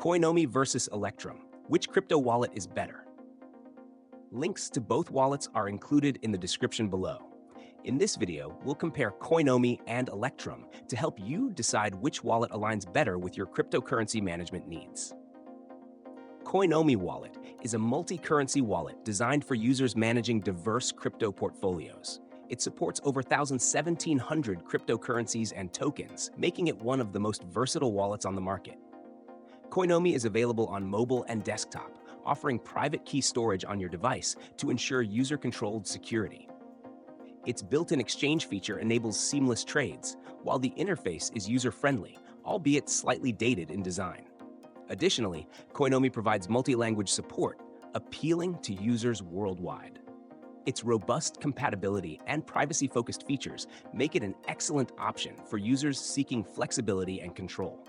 Coinomi versus Electrum. Which crypto wallet is better? Links to both wallets are included in the description below. In this video, we'll compare Coinomi and Electrum to help you decide which wallet aligns better with your cryptocurrency management needs. Coinomi Wallet is a multi-currency wallet designed for users managing diverse crypto portfolios. It supports over 1,700 cryptocurrencies and tokens, making it one of the most versatile wallets on the market. Coinomi is available on mobile and desktop, offering private key storage on your device to ensure user-controlled security. Its built-in exchange feature enables seamless trades, while the interface is user-friendly, albeit slightly dated in design. Additionally, Coinomi provides multi-language support, appealing to users worldwide. Its robust compatibility and privacy-focused features make it an excellent option for users seeking flexibility and control.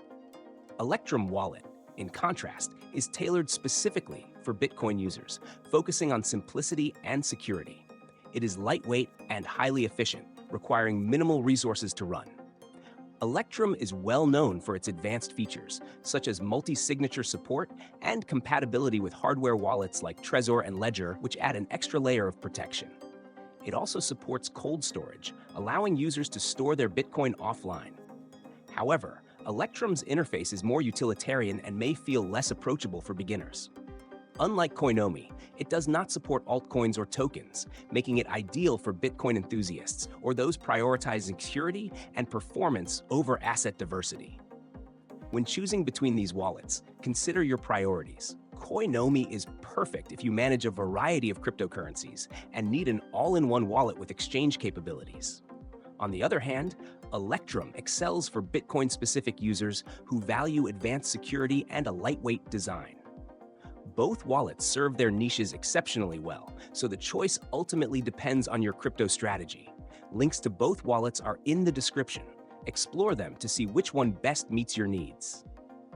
Electrum Wallet, in contrast, is tailored specifically for Bitcoin users, focusing on simplicity and security. It is lightweight and highly efficient, requiring minimal resources to run. Electrum is well known for its advanced features, such as multi-signature support and compatibility with hardware wallets like Trezor and Ledger, which add an extra layer of protection. It also supports cold storage, allowing users to store their Bitcoin offline. However, Electrum's interface is more utilitarian and may feel less approachable for beginners. Unlike Coinomi, it does not support altcoins or tokens, making it ideal for Bitcoin enthusiasts or those prioritizing security and performance over asset diversity. When choosing between these wallets, consider your priorities. Coinomi is perfect if you manage a variety of cryptocurrencies and need an all-in-one wallet with exchange capabilities. On the other hand, Electrum excels for Bitcoin-specific users who value advanced security and a lightweight design. Both wallets serve their niches exceptionally well, so the choice ultimately depends on your crypto strategy. Links to both wallets are in the description. Explore them to see which one best meets your needs.